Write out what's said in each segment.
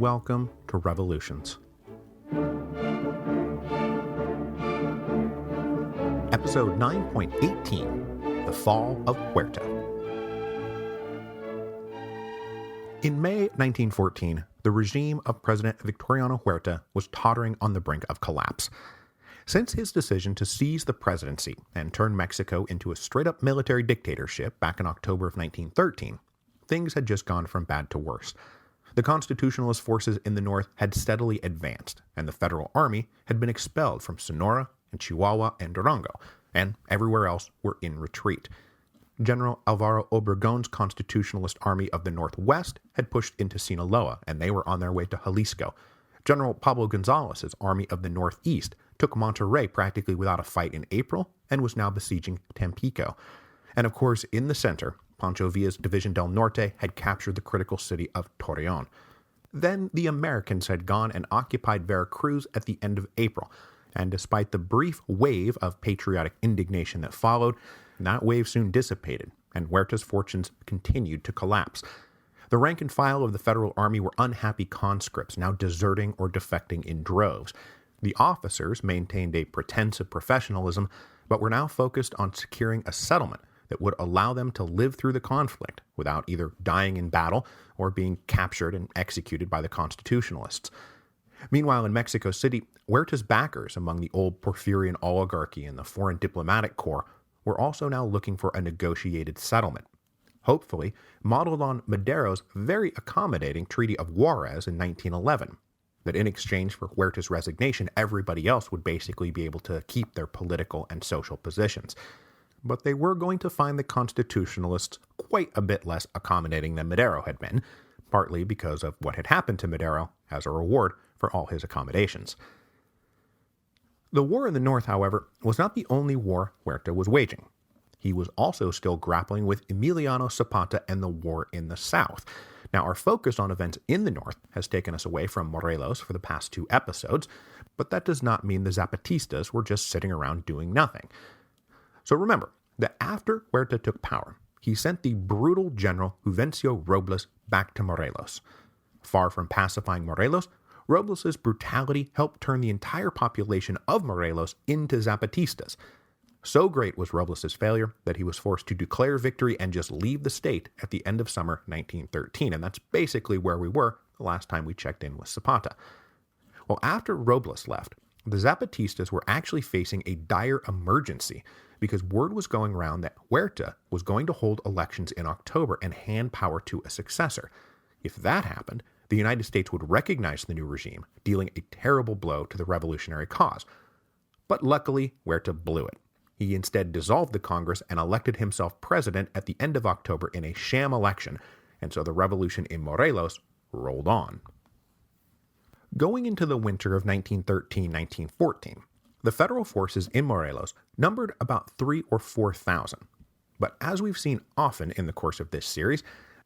welcome to Revolutions. Episode 9.18, The Fall of Huerta. In May 1914, the regime of President Victoriano Huerta was tottering on the brink of collapse. Since his decision to seize the presidency and turn Mexico into a straight-up military dictatorship back in October of 1913, things had just gone from bad to worse. The constitutionalist forces in the north had steadily advanced, and the federal army had been expelled from Sonora and Chihuahua and Durango, and everywhere else were in retreat. General Alvaro Obregón's constitutionalist army of the northwest had pushed into Sinaloa, and they were on their way to Jalisco. General Pablo González's army of the northeast took Monterrey practically without a fight in April and was now besieging Tampico. And of course, in the center, Pancho Villa's Division del Norte had captured the critical city of Torreón. Then the Americans had gone and occupied Veracruz at the end of April, and despite the brief wave of patriotic indignation that followed, that wave soon dissipated, and Huerta's fortunes continued to collapse. The rank and file of the federal army were unhappy conscripts, now deserting or defecting in droves. The officers maintained a pretense of professionalism, but were now focused on securing a settlement that would allow them to live through the conflict without either dying in battle or being captured and executed by the constitutionalists. Meanwhile, in Mexico City, Huerta's backers among the old Porfirian oligarchy and the foreign diplomatic corps were also now looking for a negotiated settlement, hopefully modeled on Madero's very accommodating Treaty of Juarez in 1911, that in exchange for Huerta's resignation, everybody else would basically be able to keep their political and social positions. But they were going to find the constitutionalists quite a bit less accommodating than Madero had been, partly because of what had happened to Madero as a reward for all his accommodations. The war in the north, however, was not the only war Huerta was waging. He was also still grappling with Emiliano Zapata and the war in the south. Now, our focus on events in the north has taken us away from Morelos for the past 2 episodes, but that does not mean the Zapatistas were just sitting around doing nothing. So remember that after Huerta took power, he sent the brutal General Juvencio Robles back to Morelos. Far from pacifying Morelos, Robles' brutality helped turn the entire population of Morelos into Zapatistas. So great was Robles' failure that he was forced to declare victory and just leave the state at the end of summer 1913, and that's basically where we were the last time we checked in with Zapata. Well, after Robles left, the Zapatistas were actually facing a dire emergency because word was going around that Huerta was going to hold elections in October and hand power to a successor. If that happened, the United States would recognize the new regime, dealing a terrible blow to the revolutionary cause. But luckily, Huerta blew it. He instead dissolved the Congress and elected himself president at the end of October in a sham election, and so the revolution in Morelos rolled on. Going into the winter of 1913-1914, the federal forces in Morelos numbered about 3,000 or 4,000. But as we've seen often in the course of this series,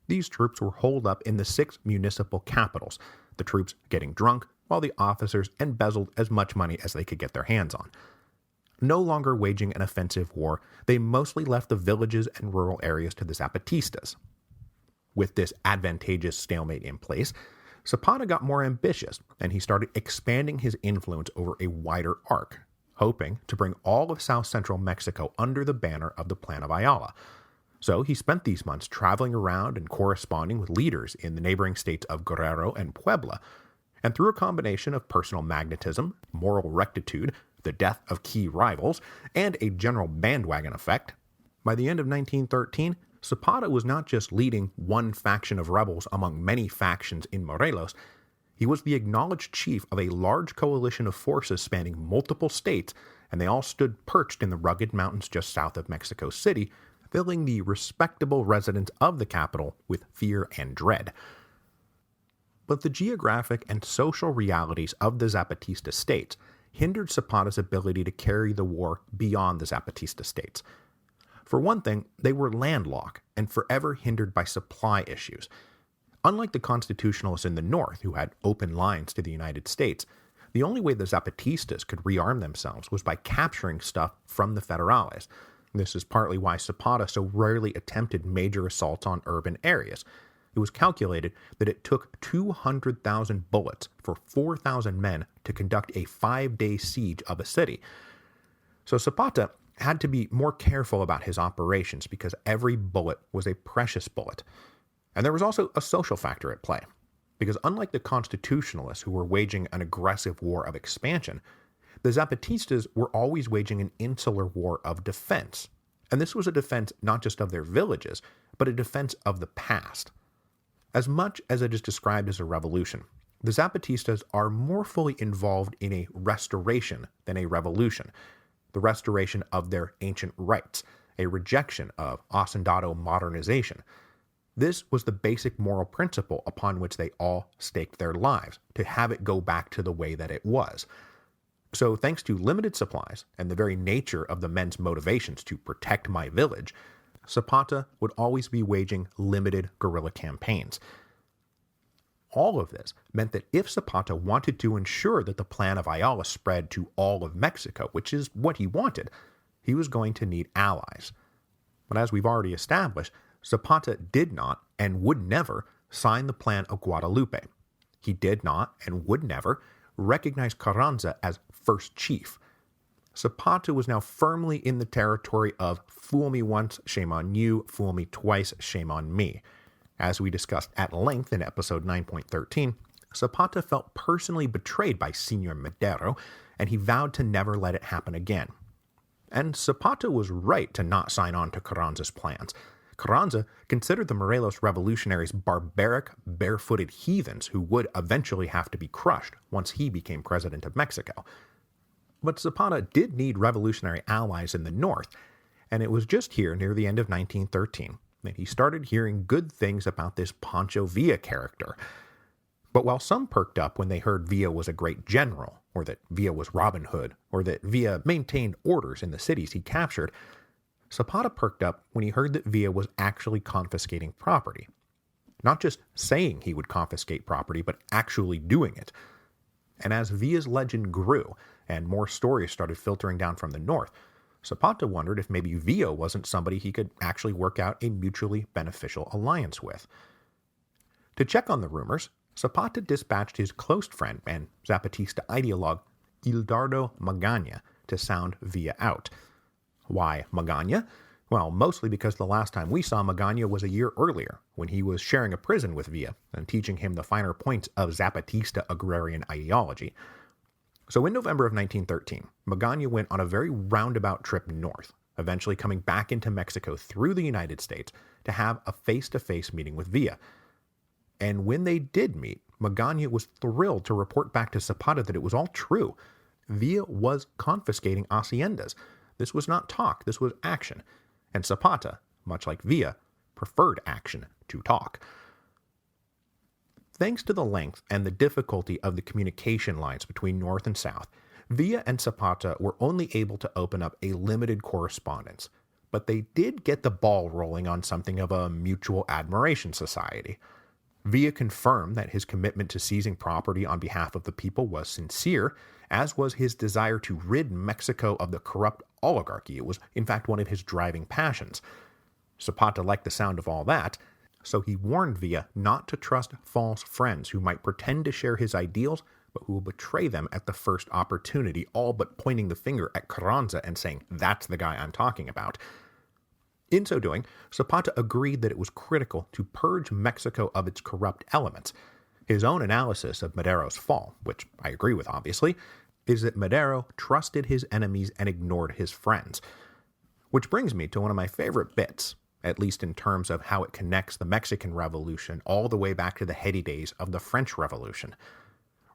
these troops were holed up in the 6 municipal capitals, the troops getting drunk while the officers embezzled as much money as they could get their hands on. No longer waging an offensive war, they mostly left the villages and rural areas to the Zapatistas. With this advantageous stalemate in place, Zapata got more ambitious, and he started expanding his influence over a wider arc, hoping to bring all of south-central Mexico under the banner of the Plan of Ayala. So he spent these months traveling around and corresponding with leaders in the neighboring states of Guerrero and Puebla, and through a combination of personal magnetism, moral rectitude, the death of key rivals, and a general bandwagon effect, by the end of 1913, Zapata was not just leading one faction of rebels among many factions in Morelos, he was the acknowledged chief of a large coalition of forces spanning multiple states, and they all stood perched in the rugged mountains just south of Mexico City, filling the respectable residents of the capital with fear and dread. But the geographic and social realities of the Zapatista states hindered Zapata's ability to carry the war beyond the Zapatista states. For one thing, they were landlocked and forever hindered by supply issues. Unlike the constitutionalists in the north, who had open lines to the United States, the only way the Zapatistas could rearm themselves was by capturing stuff from the Federales. This is partly why Zapata so rarely attempted major assaults on urban areas. it was calculated that it took 200,000 bullets for 4,000 men to conduct a 5-day siege of a city. So Zapata had to be more careful about his operations because every bullet was a precious bullet. And there was also a social factor at play, because unlike the constitutionalists who were waging an aggressive war of expansion, the Zapatistas were always waging an insular war of defense. And this was a defense not just of their villages, but a defense of the past. As much as it is described as a revolution, the Zapatistas are more fully involved in a restoration than a revolution, the restoration of their ancient rights, a rejection of hacendado modernization. This was the basic moral principle upon which they all staked their lives, to have it go back to the way that it was. So thanks to limited supplies and the very nature of the men's motivations to protect my village, Zapata would always be waging limited guerrilla campaigns. All of this meant that if Zapata wanted to ensure that the plan of Ayala spread to all of Mexico, which is what he wanted, he was going to need allies. But as we've already established, Zapata did not and would never sign the Plan of Guadalupe. He did not and would never recognize Carranza as first chief. Zapata was now firmly in the territory of fool me once, shame on you, fool me twice, shame on me. As we discussed at length in episode 9.13, Zapata felt personally betrayed by Señor Madero, and he vowed to never let it happen again. And Zapata was right to not sign on to Carranza's plans. Carranza considered the Morelos revolutionaries barbaric, barefooted heathens who would eventually have to be crushed once he became president of Mexico. But Zapata did need revolutionary allies in the north, and it was just here near the end of 1913 that he started hearing good things about this Pancho Villa character. But while some perked up when they heard Villa was a great general, or that Villa was Robin Hood, or that Villa maintained orders in the cities he captured, Zapata perked up when he heard that Villa was actually confiscating property. Not just saying he would confiscate property, but actually doing it. And as Villa's legend grew, and more stories started filtering down from the north, Zapata wondered if maybe Villa wasn't somebody he could actually work out a mutually beneficial alliance with. To check on the rumors, Zapata dispatched his close friend and Zapatista ideologue Hildardo Magaña to sound Villa out. Why Magaña? Well, mostly because the last time we saw Magaña was a year earlier, when he was sharing a prison with Villa and teaching him the finer points of Zapatista agrarian ideology. So in November of 1913, Magaña went on a very roundabout trip north, eventually coming back into Mexico through the United States to have a face-to-face meeting with Villa. And when they did meet, Magaña was thrilled to report back to Zapata that it was all true. Villa was confiscating haciendas. This was not talk, this was action. And Zapata, much like Villa, preferred action to talk. Thanks to the length and the difficulty of the communication lines between North and South, Villa and Zapata were only able to open up a limited correspondence, but they did get the ball rolling on something of a mutual admiration society. Villa confirmed that his commitment to seizing property on behalf of the people was sincere, as was his desire to rid Mexico of the corrupt oligarchy. It was, in fact, one of his driving passions. Zapata liked the sound of all that, so he warned Villa not to trust false friends who might pretend to share his ideals, but who will betray them at the first opportunity, all but pointing the finger at Carranza and saying, "That's the guy I'm talking about." In so doing, Zapata agreed that it was critical to purge Mexico of its corrupt elements. His own analysis of Madero's fall, which I agree with obviously, is that Madero trusted his enemies and ignored his friends. Which brings me to one of my favorite bits, at least in terms of how it connects the Mexican Revolution all the way back to the heady days of the French Revolution.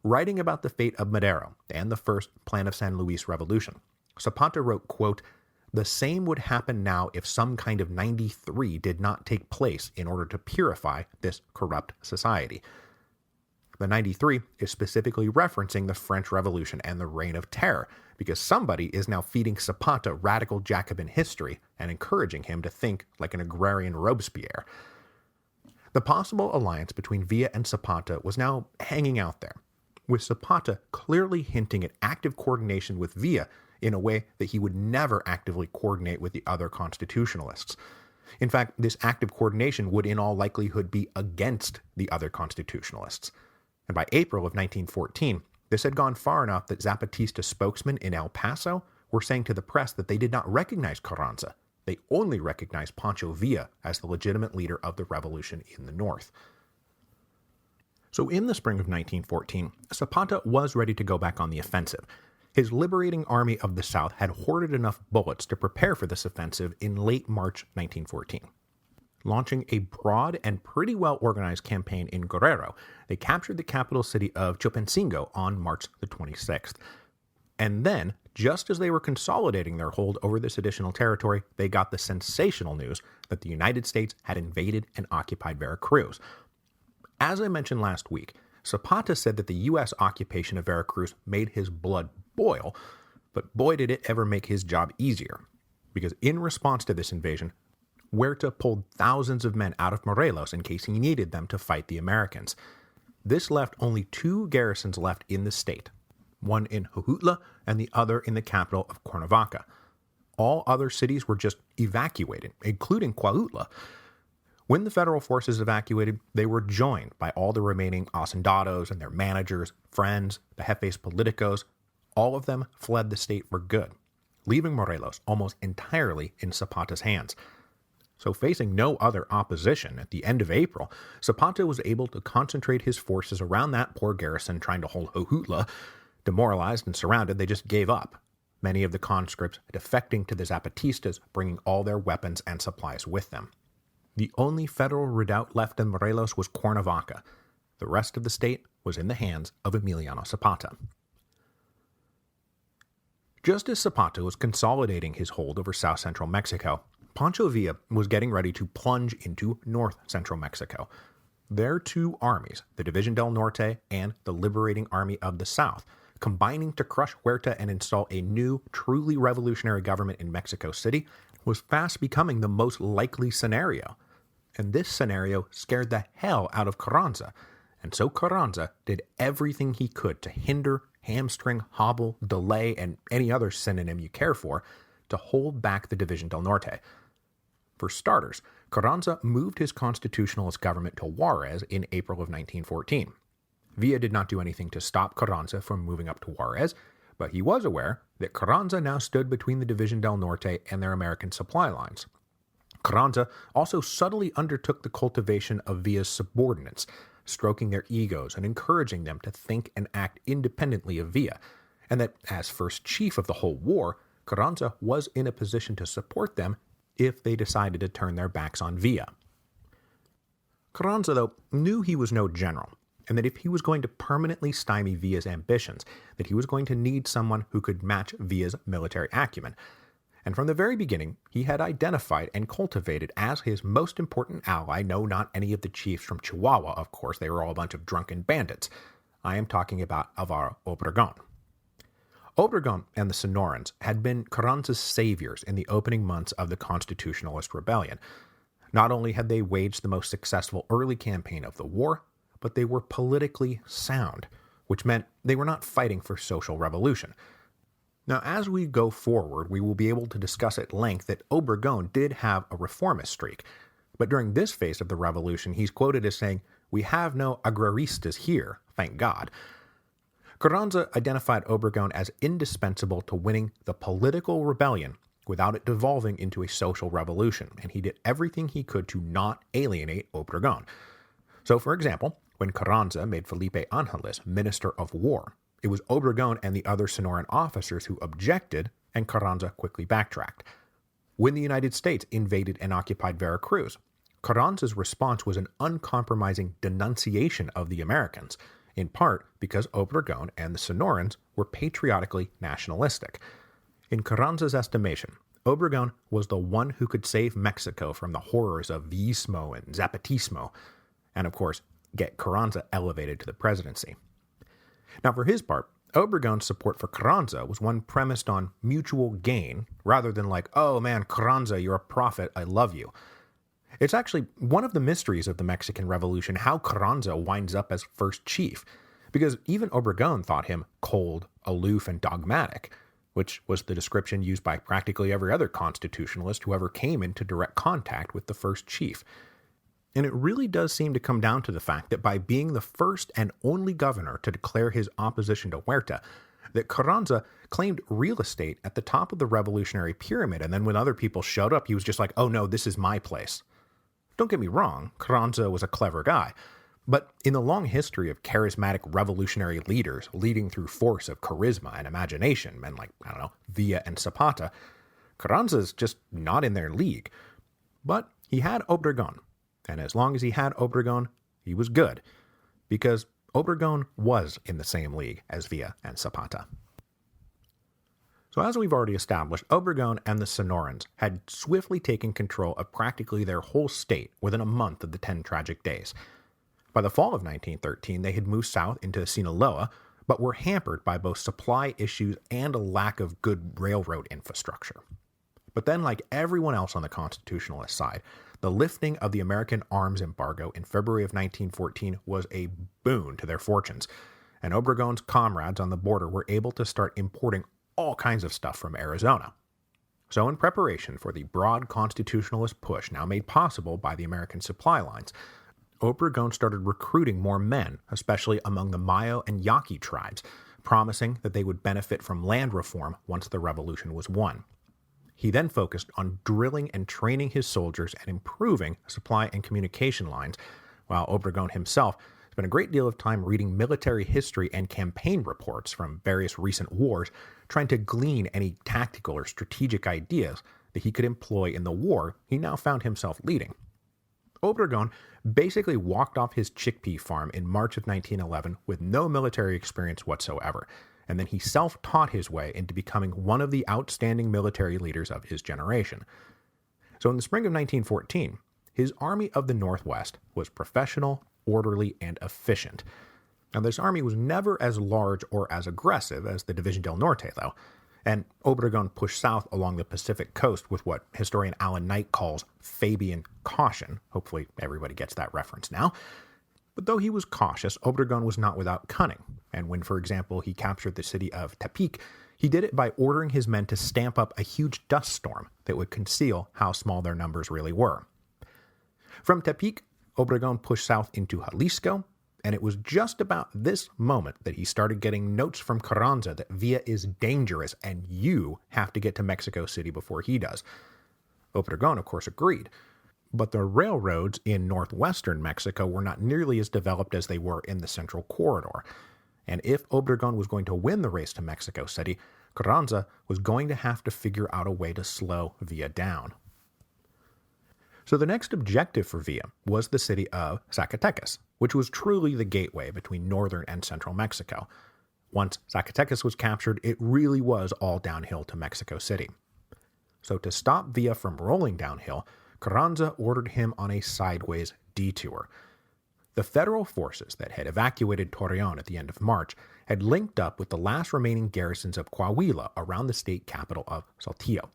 Writing about the fate of Madero and the first Plan of San Luis Revolution, Zapata wrote, quote, "The same would happen now if some kind of 93 did not take place in order to purify this corrupt society." The 93 is specifically referencing the French Revolution and the Reign of Terror, because somebody is now feeding Zapata radical Jacobin history and encouraging him to think like an agrarian Robespierre. The possible alliance between Villa and Zapata was now hanging out there, with Zapata clearly hinting at active coordination with Villa in a way that he would never actively coordinate with the other constitutionalists. In fact, this active coordination would in all likelihood be against the other constitutionalists. And by April of 1914, this had gone far enough that Zapatista spokesmen in El Paso were saying to the press that they did not recognize Carranza. They only recognized Pancho Villa as the legitimate leader of the revolution in the north. So in the spring of 1914, Zapata was ready to go back on the offensive. His liberating army of the south had hoarded enough bullets to prepare for this offensive in late March 1914. Launching a broad and pretty well-organized campaign in Guerrero, they captured the capital city of Chilpancingo on March the 26th. And then, just as they were consolidating their hold over this additional territory, they got the sensational news that the United States had invaded and occupied Veracruz. As I mentioned last week, Zapata said that the U.S. occupation of Veracruz made his blood boil, but boy did it ever make his job easier. Because in response to this invasion, Huerta pulled thousands of men out of Morelos in case he needed them to fight the Americans. This left only 2 garrisons left in the state, one in Huerta and the other in the capital of Cuernavaca. All other cities were just evacuated, including Cuautla. When the federal forces evacuated, they were joined by all the remaining hacendados and their managers, friends, the jefes politicos. All of them fled the state for good, leaving Morelos almost entirely in Zapata's hands. So facing no other opposition at the end of April, Zapata was able to concentrate his forces around that poor garrison trying to hold Huerta. Demoralized and surrounded, they just gave up, many of the conscripts defecting to the Zapatistas, bringing all their weapons and supplies with them. The only federal redoubt left in Morelos was Cuernavaca. The rest of the state was in the hands of Emiliano Zapata. Just as Zapata was consolidating his hold over south-central Mexico, Pancho Villa was getting ready to plunge into north-central Mexico. Their 2 armies, the División del Norte and the Liberating Army of the South, combining to crush Huerta and install a new, truly revolutionary government in Mexico City, was fast becoming the most likely scenario. And this scenario scared the hell out of Carranza, and so Carranza did everything he could to hinder, hamstring, hobble, delay, and any other synonym you care for, to hold back the División del Norte. For starters, Carranza moved his constitutionalist government to Juarez in April of 1914. Villa did not do anything to stop Carranza from moving up to Juarez, but he was aware that Carranza now stood between the División del Norte and their American supply lines. Carranza also subtly undertook the cultivation of Villa's subordinates, stroking their egos and encouraging them to think and act independently of Villa, and that as first chief of the whole war, Carranza was in a position to support them if they decided to turn their backs on Villa. Carranza, though, knew he was no general, and that if he was going to permanently stymie Villa's ambitions, that he was going to need someone who could match Villa's military acumen. And from the very beginning, he had identified and cultivated as his most important ally, no, not any of the chiefs from Chihuahua, of course, they were all a bunch of drunken bandits. I am talking about Alvaro Obregón. Obregón and the Sonorans had been Carranza's saviors in the opening months of the Constitutionalist Rebellion. Not only had they waged the most successful early campaign of the war, but they were politically sound, which meant they were not fighting for social revolution. Now, as we go forward, we will be able to discuss at length that Obregón did have a reformist streak, but during this phase of the revolution, he's quoted as saying, "We have no agraristas here, thank God." Carranza identified Obregón as indispensable to winning the political rebellion without it devolving into a social revolution, and he did everything he could to not alienate Obregón. So, for example, when Carranza made Felipe Ángeles Minister of War, it was Obregón and the other Sonoran officers who objected, and Carranza quickly backtracked. When the United States invaded and occupied Veracruz, Carranza's response was an uncompromising denunciation of the Americans, in part because Obregón and the Sonorans were patriotically nationalistic. In Carranza's estimation, Obregón was the one who could save Mexico from the horrors of Villismo and Zapatismo, and of course, get Carranza elevated to the presidency. Now, for his part, Obregón's support for Carranza was one premised on mutual gain, rather than like, "Oh man, Carranza, you're a prophet, I love you." It's actually one of the mysteries of the Mexican Revolution how Carranza winds up as first chief, because even Obregón thought him cold, aloof, and dogmatic. which was the description used by practically every other constitutionalist who ever came into direct contact with the first chief. And it really does seem to come down to the fact that by being the first and only governor to declare his opposition to Huerta, that Carranza claimed real estate at the top of the revolutionary pyramid, and then when other people showed up, he was just like, oh no, this is my place. Don't get me wrong, Carranza was a clever guy, but in the long history of charismatic revolutionary leaders leading through force of charisma and imagination, men like, Villa and Zapata, Carranza's just not in their league. But he had Obregón. And as long as he had Obregón, he was good, because Obregón was in the same league as Villa and Zapata. So as we've already established, Obregón and the Sonorans had swiftly taken control of practically their whole state within a month of the 10 tragic days. By the fall of 1913, they had moved south into Sinaloa, but were hampered by both supply issues and a lack of good railroad infrastructure. But then, like everyone else on the constitutionalist side, the lifting of the American arms embargo in February of 1914 was a boon to their fortunes, and Obregón's comrades on the border were able to start importing all kinds of stuff from Arizona. So in preparation for the broad constitutionalist push now made possible by the American supply lines, Obregón started recruiting more men, especially among the Mayo and Yaqui tribes, promising that they would benefit from land reform once the revolution was won. He then focused on drilling and training his soldiers and improving supply and communication lines, while Obregón himself spent a great deal of time reading military history and campaign reports from various recent wars, trying to glean any tactical or strategic ideas that he could employ in the war he now found himself leading. Obregón basically walked off his chickpea farm in March of 1911 with no military experience whatsoever, and then he self-taught his way into becoming one of the outstanding military leaders of his generation. So in the spring of 1914, his Army of the Northwest was professional, orderly, and efficient. Now this army was never as large or as aggressive as the División del Norte, though, and Obregón pushed south along the Pacific coast with what historian Alan Knight calls Fabian caution. Hopefully everybody gets that reference now. But though he was cautious, Obregón was not without cunning, and when, for example, he captured the city of Tepic, he did it by ordering his men to stamp up a huge dust storm that would conceal how small their numbers really were. From Tepic, Obregón pushed south into Jalisco, and it was just about this moment that he started getting notes from Carranza that Villa is dangerous and you have to get to Mexico City before he does. Obregón, of course, agreed. But the railroads in northwestern Mexico were not nearly as developed as they were in the central corridor. And if Obregón was going to win the race to Mexico City, Carranza was going to have to figure out a way to slow Villa down. So the next objective for Villa was the city of Zacatecas, which was truly the gateway between northern and central Mexico. Once Zacatecas was captured, it really was all downhill to Mexico City. So to stop Villa from rolling downhill, Carranza ordered him on a sideways detour. The federal forces that had evacuated Torreón at the end of March had linked up with the last remaining garrisons of Coahuila around the state capital of Saltillo.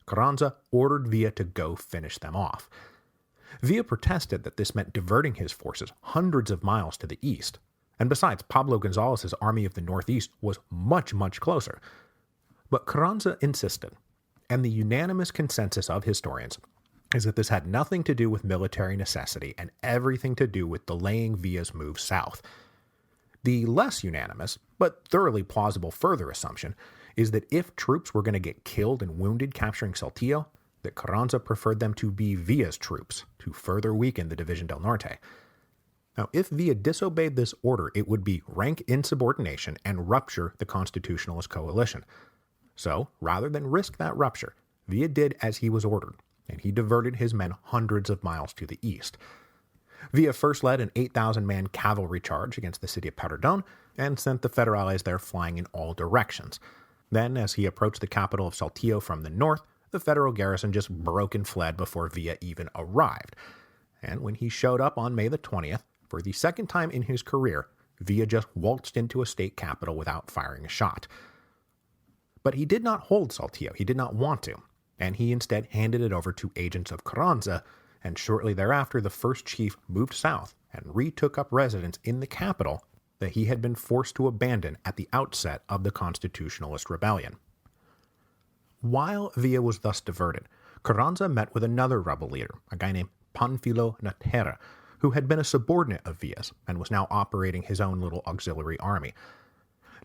Carranza ordered Villa to go finish them off. Villa protested that this meant diverting his forces hundreds of miles to the east, and besides, Pablo González's Army of the Northeast was much, much closer. But Carranza insisted, and the unanimous consensus of historians is that this had nothing to do with military necessity and everything to do with delaying Villa's move south. The less unanimous, but thoroughly plausible further assumption is that if troops were going to get killed and wounded capturing Saltillo, that Carranza preferred them to be Villa's troops to further weaken the División del Norte. Now, if Villa disobeyed this order, it would be rank insubordination and rupture the constitutionalist coalition. So, rather than risk that rupture, Villa did as he was ordered, and he diverted his men hundreds of miles to the east. Villa first led an 8,000-man cavalry charge against the city of Perdón and sent the Federales there flying in all directions. Then, as he approached the capital of Saltillo from the north, the federal garrison just broke and fled before Villa even arrived. And when he showed up on May the 20th, for the second time in his career, Villa just waltzed into a state capital without firing a shot. But he did not hold Saltillo, he did not want to, and he instead handed it over to agents of Carranza, and shortly thereafter the first chief moved south and retook up residence in the capital that he had been forced to abandon at the outset of the Constitutionalist Rebellion. while Villa was thus diverted, Carranza met with another rebel leader, a guy named Panfilo Natera, who had been a subordinate of Villa's and was now operating his own little auxiliary army.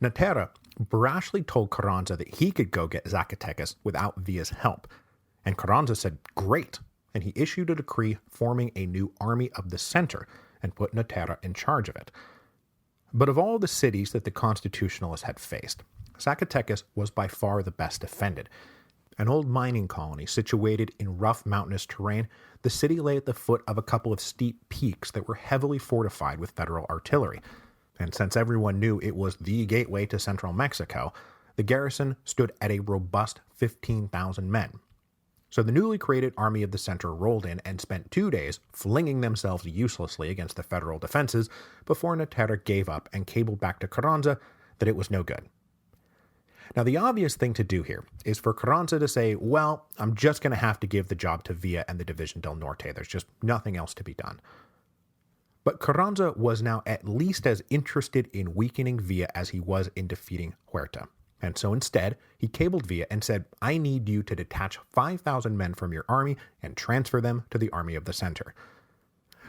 Natera brashly told Carranza that he could go get Zacatecas without Villa's help, and Carranza said, "Great," and he issued a decree forming a new army of the center and put Natera in charge of it. But of all the cities that the Constitutionalists had faced, Zacatecas was by far the best defended. An old mining colony situated in rough mountainous terrain, the city lay at the foot of a couple of steep peaks that were heavily fortified with federal artillery. And since everyone knew it was the gateway to central Mexico, the garrison stood at a robust 15,000 men. So the newly created Army of the Center rolled in and spent 2 days flinging themselves uselessly against the federal defenses before Natera gave up and cabled back to Carranza that it was no good. Now, the obvious thing to do here is for Carranza to say, well, I'm just going to have to give the job to Villa and the División del Norte. There's just nothing else to be done. But Carranza was now at least as interested in weakening Villa as he was in defeating Huerta. And so instead, he cabled Villa and said, I need you to detach 5,000 men from your army and transfer them to the Army of the Center.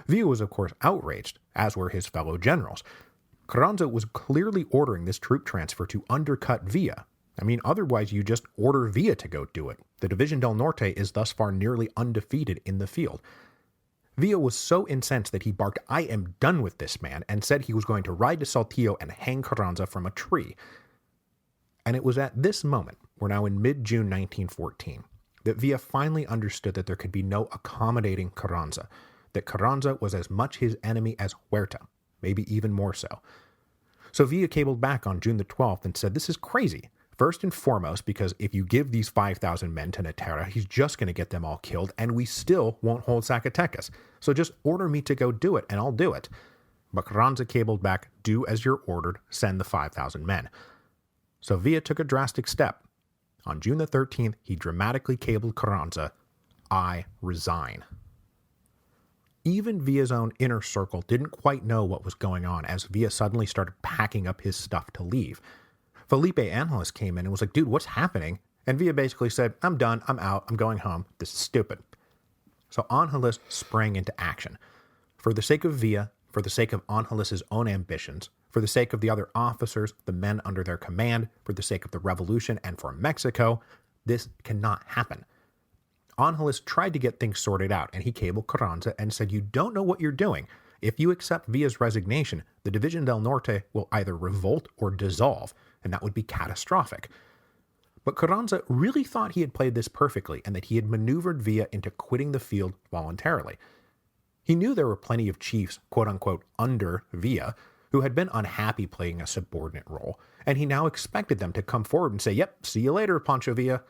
Villa was, of course, outraged, as were his fellow generals. Carranza was clearly ordering this troop transfer to undercut Villa. I mean, otherwise you just order Villa to go do it. The División del Norte is thus far nearly undefeated in the field. Villa was so incensed that he barked, I am done with this man, and said he was going to ride to Saltillo and hang Carranza from a tree. And it was at this moment, we're now in mid-June 1914, that Villa finally understood that there could be no accommodating Carranza, that Carranza was as much his enemy as Huerta, maybe even more so. So Villa cabled back on June the 12th and said, this is crazy. First and foremost, because if you give these 5,000 men to Natera, he's just going to get them all killed, and we still won't hold Zacatecas. So just order me to go do it, and I'll do it. But Carranza cabled back, do as you're ordered, send the 5,000 men. So Villa took a drastic step. On June the 13th, he dramatically cabled Carranza, I resign. Even Villa's own inner circle didn't quite know what was going on as Villa suddenly started packing up his stuff to leave. Felipe Angeles came in and was like, dude, what's happening? And Villa basically said, I'm done, I'm out, I'm going home, this is stupid. So Angeles sprang into action. For the sake of Villa, for the sake of Angeles' own ambitions, for the sake of the other officers, the men under their command, for the sake of the revolution, and for Mexico, this cannot happen. Angeles tried to get things sorted out, and he cabled Carranza and said, you don't know what you're doing. If you accept Villa's resignation, the División del Norte will either revolt or dissolve, and that would be catastrophic. But Carranza really thought he had played this perfectly and that he had maneuvered Villa into quitting the field voluntarily. He knew there were plenty of chiefs, quote-unquote, under Villa, who had been unhappy playing a subordinate role, and he now expected them to come forward and say, yep, see you later, Pancho Villa.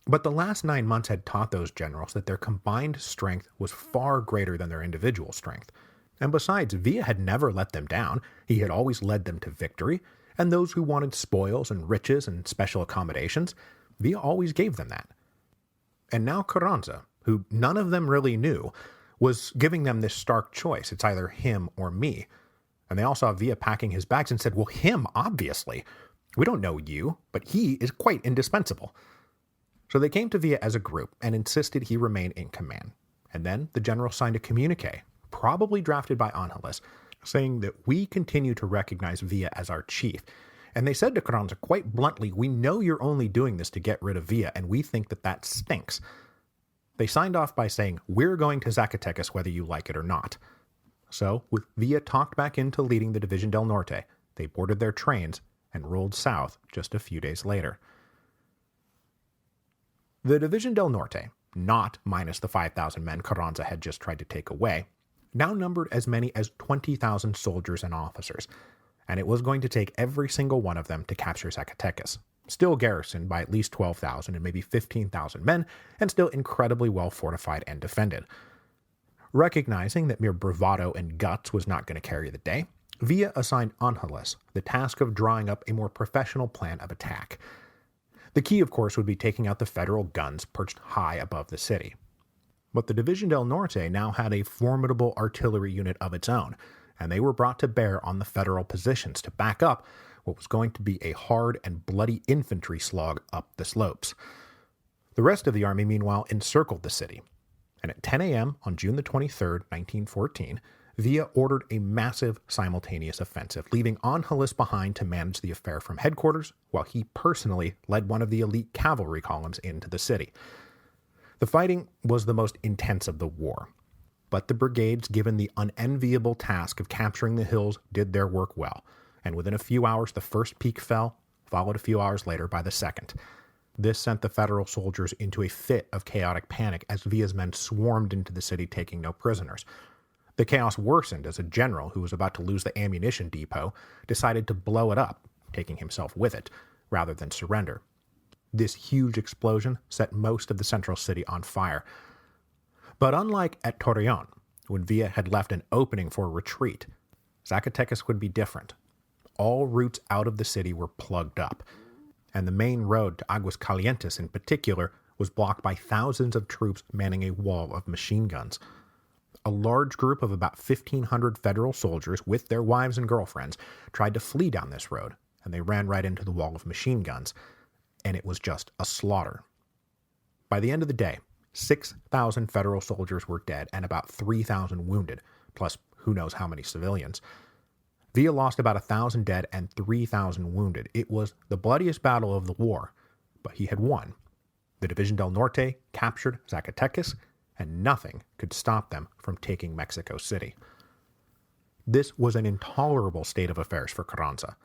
But the last 9 months had taught those generals that their combined strength was far greater than their individual strength. And besides, Villa had never let them down. He had always led them to victory, and those who wanted spoils and riches and special accommodations, Villa always gave them that. And now Carranza, who none of them really knew, was giving them this stark choice. It's either him or me. And they all saw Villa packing his bags and said, well, him, obviously. We don't know you, but he is quite indispensable. So they came to Villa as a group and insisted he remain in command. And then the general signed a communique, probably drafted by Angeles, saying that we continue to recognize Villa as our chief. And they said to Carranza quite bluntly, we know you're only doing this to get rid of Villa, and we think that that stinks. They signed off by saying, we're going to Zacatecas whether you like it or not. So, with Villa talked back into leading the División del Norte, they boarded their trains and rolled south just a few days later. The División del Norte, not minus the 5,000 men Carranza had just tried to take away, now numbered as many as 20,000 soldiers and officers, and it was going to take every single one of them to capture Zacatecas, still garrisoned by at least 12,000 and maybe 15,000 men, and still incredibly well fortified and defended. Recognizing that mere bravado and guts was not going to carry the day, Villa assigned Angeles the task of drawing up a more professional plan of attack. The key, of course, would be taking out the federal guns perched high above the city. But the División del Norte now had a formidable artillery unit of its own, and they were brought to bear on the federal positions to back up what was going to be a hard and bloody infantry slog up the slopes. The rest of the army, meanwhile, encircled the city, and at 10 a.m. on June the 23rd, 1914, Villa ordered a massive simultaneous offensive, leaving Angeles behind to manage the affair from headquarters, while he personally led one of the elite cavalry columns into the city. The fighting was the most intense of the war, but the brigades given the unenviable task of capturing the hills did their work well, and within a few hours the first peak fell, followed a few hours later by the second. This sent the federal soldiers into a fit of chaotic panic as Villa's men swarmed into the city, taking no prisoners. The chaos worsened as a general who was about to lose the ammunition depot decided to blow it up, taking himself with it, rather than surrender. This huge explosion set most of the central city on fire. But unlike at Torreon, when Villa had left an opening for a retreat, Zacatecas would be different. All routes out of the city were plugged up, and the main road to Aguascalientes in particular was blocked by thousands of troops manning a wall of machine guns. A large group of about 1,500 federal soldiers with their wives and girlfriends tried to flee down this road, and they ran right into the wall of machine guns, and it was just a slaughter. By the end of the day, 6,000 federal soldiers were dead and about 3,000 wounded, plus who knows how many civilians. Villa lost about 1,000 dead and 3,000 wounded. It was the bloodiest battle of the war, but he had won. The División del Norte captured Zacatecas, and nothing could stop them from taking Mexico City. This was an intolerable state of affairs for Carranza.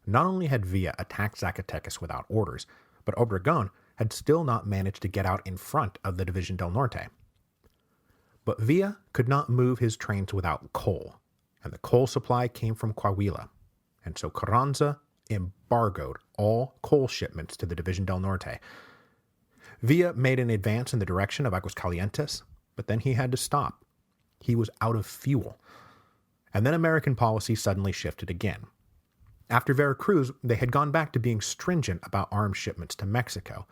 Not only had Villa attacked Zacatecas without orders, but Obregón had still not managed to get out in front of the División del Norte. But Villa could not move his trains without coal, and the coal supply came from Coahuila, and so Carranza embargoed all coal shipments to the División del Norte. Villa made an advance in the direction of Aguascalientes, but then he had to stop. He was out of fuel. And then American policy suddenly shifted again. After Veracruz, they had gone back to being stringent about arms shipments to Mexico.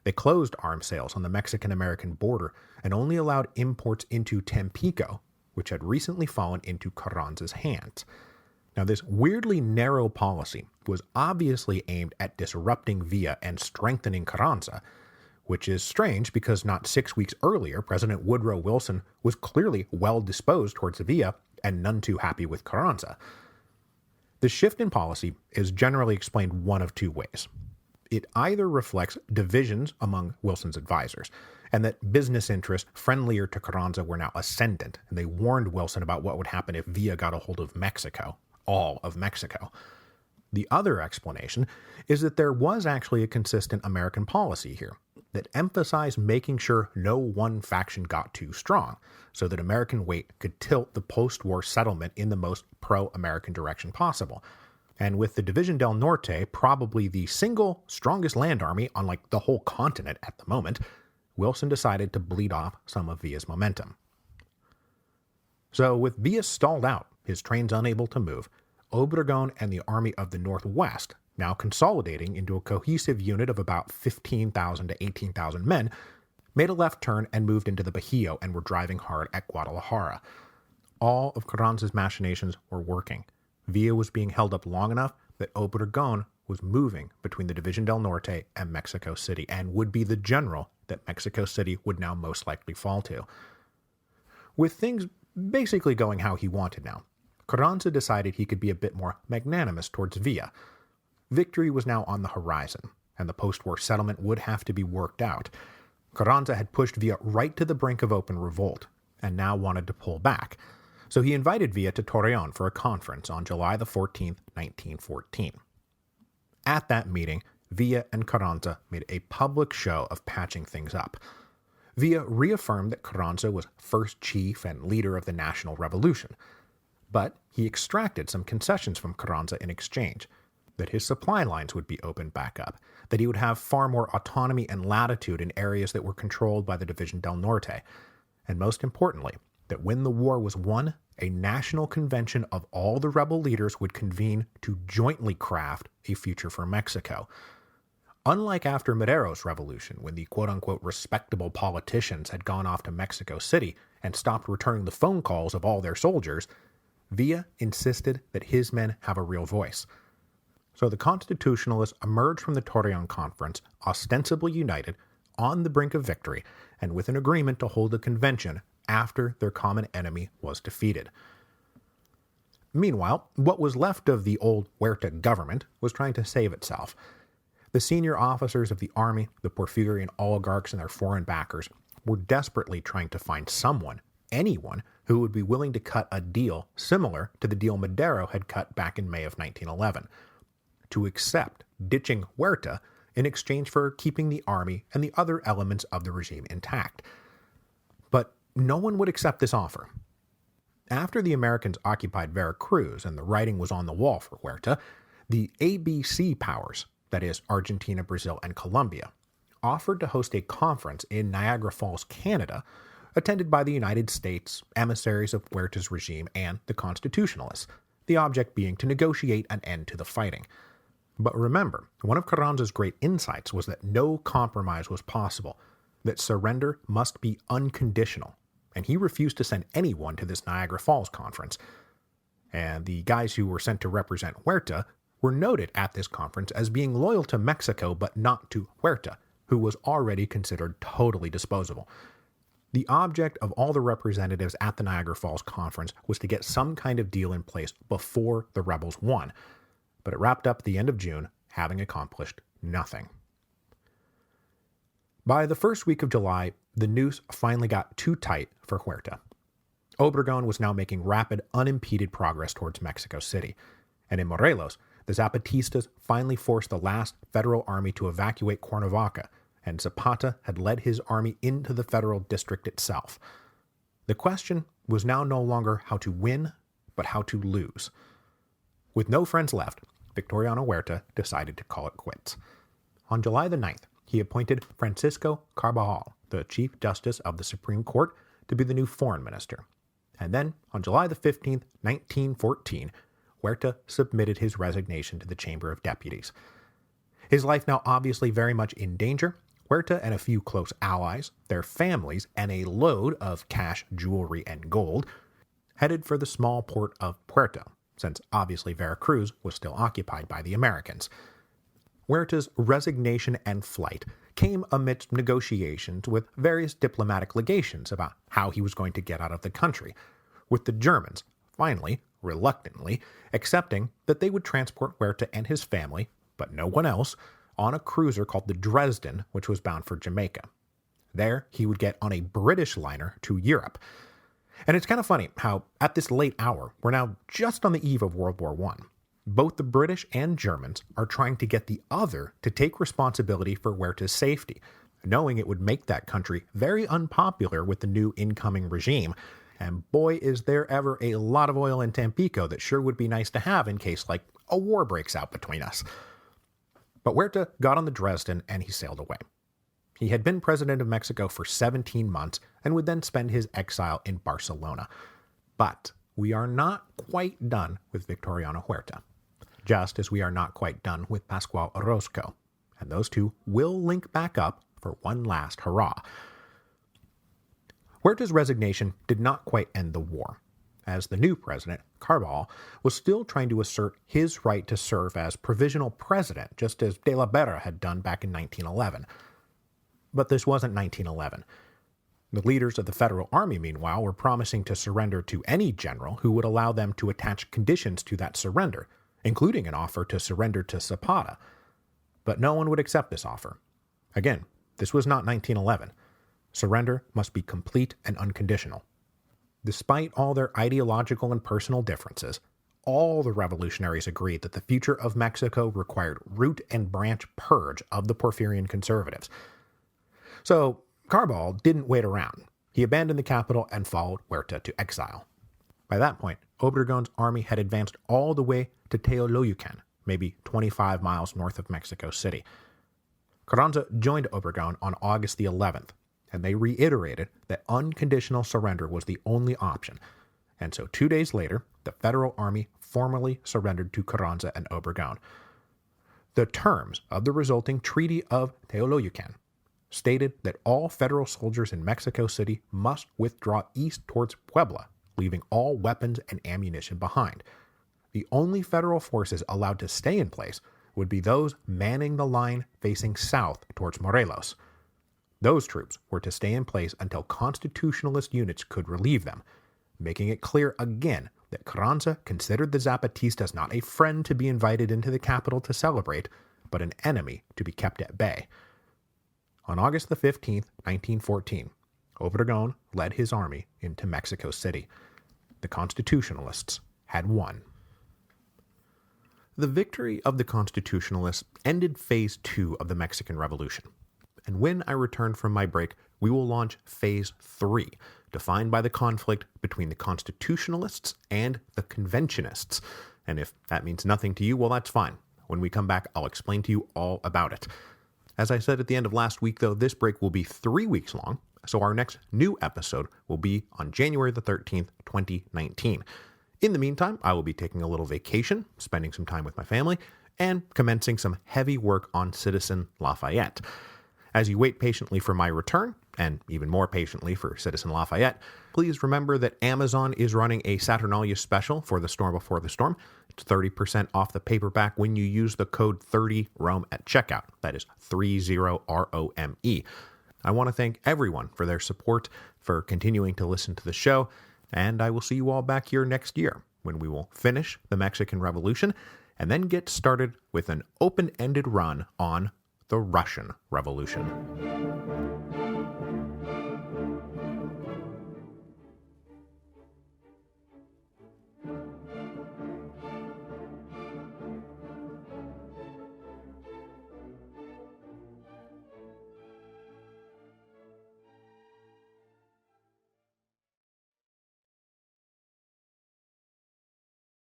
They closed arms sales on the Mexican-American border and only allowed imports into Tampico, which had recently fallen into Carranza's hands. Now, this weirdly narrow policy was obviously aimed at disrupting Villa and strengthening Carranza, which is strange because not 6 weeks earlier, President Woodrow Wilson was clearly well disposed towards Villa and none too happy with Carranza. The shift in policy is generally explained one of two ways. It either reflects divisions among Wilson's advisors, and that business interests friendlier to Carranza were now ascendant, and they warned Wilson about what would happen if Villa got a hold of Mexico, all of Mexico. The other explanation is that there was actually a consistent American policy here that emphasized making sure no one faction got too strong, so that American weight could tilt the post-war settlement in the most pro-American direction possible. And with the División del Norte probably the single strongest land army on the whole continent at the moment, Wilson decided to bleed off some of Villa's momentum. So with Villa stalled out, his trains unable to move, Obregón and the Army of the Northwest, now consolidating into a cohesive unit of about 15,000 to 18,000 men, made a left turn and moved into the Bajío and were driving hard at Guadalajara. All of Carranza's machinations were working. Villa was being held up long enough that Obregón was moving between the División del Norte and Mexico City and would be the general that Mexico City would now most likely fall to. With things basically going how he wanted now, Carranza decided he could be a bit more magnanimous towards Villa. Victory was now on the horizon, and the post-war settlement would have to be worked out. Carranza had pushed Villa right to the brink of open revolt, and now wanted to pull back. So he invited Villa to Torreon for a conference on July the 14th, 1914. At that meeting, Villa and Carranza made a public show of patching things up. Villa reaffirmed that Carranza was first chief and leader of the national revolution, but he extracted some concessions from Carranza in exchange, that his supply lines would be opened back up, that he would have far more autonomy and latitude in areas that were controlled by the División del Norte, and most importantly, that when the war was won, a national convention of all the rebel leaders would convene to jointly craft a future for Mexico. Unlike after Madero's revolution, when the quote-unquote respectable politicians had gone off to Mexico City and stopped returning the phone calls of all their soldiers, Villa insisted that his men have a real voice. So the Constitutionalists emerged from the Torreon Conference ostensibly united, on the brink of victory, and with an agreement to hold a convention after their common enemy was defeated. Meanwhile, what was left of the old Huerta government was trying to save itself. The senior officers of the army, the Porfirian oligarchs and their foreign backers, were desperately trying to find someone, anyone, who would be willing to cut a deal similar to the deal Madero had cut back in May of 1911, to accept ditching Huerta in exchange for keeping the army and the other elements of the regime intact. But no one would accept this offer. After the Americans occupied Veracruz and the writing was on the wall for Huerta, the ABC powers, that is, Argentina, Brazil, and Colombia, offered to host a conference in Niagara Falls, Canada, attended by the United States, emissaries of Huerta's regime, and the Constitutionalists, the object being to negotiate an end to the fighting. But remember, one of Carranza's great insights was that no compromise was possible, that surrender must be unconditional, and he refused to send anyone to this Niagara Falls conference. And the guys who were sent to represent Huerta were noted at this conference as being loyal to Mexico but not to Huerta, who was already considered totally disposable. The object of all the representatives at the Niagara Falls conference was to get some kind of deal in place before the rebels won, but it wrapped up at the end of June, having accomplished nothing. By the first week of July, the noose finally got too tight for Huerta. Obregón was now making rapid, unimpeded progress towards Mexico City, and in Morelos, the Zapatistas finally forced the last federal army to evacuate Cuernavaca, and Zapata had led his army into the federal district itself. The question was now no longer how to win, but how to lose. With no friends left, Victoriano Huerta decided to call it quits. On July the 9th, he appointed Francisco Carbajal, the Chief Justice of the Supreme Court, to be the new foreign minister. And then, on July the 15th, 1914, Huerta submitted his resignation to the Chamber of Deputies. His life now obviously very much in danger, Huerta and a few close allies, their families, and a load of cash, jewelry, and gold headed for the small port of Puerto, since obviously Veracruz was still occupied by the Americans. Huerta's resignation and flight came amidst negotiations with various diplomatic legations about how he was going to get out of the country, with the Germans finally, reluctantly, accepting that they would transport Huerta and his family, but no one else, on a cruiser called the Dresden, which was bound for Jamaica. There, he would get on a British liner to Europe. And it's kind of funny how, at this late hour, we're now just on the eve of World War I. Both the British and Germans are trying to get the other to take responsibility for Huerta's safety, knowing it would make that country very unpopular with the new incoming regime. And boy, is there ever a lot of oil in Tampico that sure would be nice to have in case, like, a war breaks out between us. But Huerta got on the Dresden and he sailed away. He had been president of Mexico for 17 months and would then spend his exile in Barcelona. But we are not quite done with Victoriano Huerta, just as we are not quite done with Pascual Orozco, and those two will link back up for one last hurrah. Huerta's resignation did not quite end the war, as the new president, Carbajal, was still trying to assert his right to serve as provisional president, just as De la Vera had done back in 1911. But this wasn't 1911. The leaders of the Federal Army, meanwhile, were promising to surrender to any general who would allow them to attach conditions to that surrender, including an offer to surrender to Zapata. But no one would accept this offer. Again, this was not 1911. Surrender must be complete and unconditional. Despite all their ideological and personal differences, all the revolutionaries agreed that the future of Mexico required root and branch purge of the Porfirian conservatives. So, Carbajal didn't wait around. He abandoned the capital and followed Huerta to exile. By that point, Obregón's army had advanced all the way to Teoloyucan, maybe 25 miles north of Mexico City. Carranza joined Obregón on August the 11th, and they reiterated that unconditional surrender was the only option. And so 2 days later, the Federal Army formally surrendered to Carranza and Obregón. The terms of the resulting Treaty of Teoloyucan stated that all federal soldiers in Mexico City must withdraw east towards Puebla, leaving all weapons and ammunition behind. the only federal forces allowed to stay in place would be those manning the line facing south towards Morelos. Those troops were to stay in place until constitutionalist units could relieve them, making it clear again that Carranza considered the Zapatistas not a friend to be invited into the capital to celebrate, but an enemy to be kept at bay. On August the 15th, 1914, Obregón led his army into Mexico City. The Constitutionalists had won. The victory of the Constitutionalists ended Phase 2 of the Mexican Revolution. And when I return from my break, we will launch Phase 3, defined by the conflict between the Constitutionalists and the Conventionists. And if that means nothing to you, well, that's fine. When we come back, I'll explain to you all about it. As I said at the end of last week, though, this break will be 3 weeks long, so our next new episode will be on January the 13th, 2019. In the meantime, I will be taking a little vacation, spending some time with my family, and commencing some heavy work on Citizen Lafayette. As you wait patiently for my return, and even more patiently for Citizen Lafayette, please remember that Amazon is running a Saturnalia special for The Storm Before the Storm. It's 30% off the paperback when you use the code 30ROME at checkout. That is 30ROME. I want to thank everyone for their support, for continuing to listen to the show, and I will see you all back here next year when we will finish the Mexican Revolution and then get started with an open-ended run on the Russian Revolution.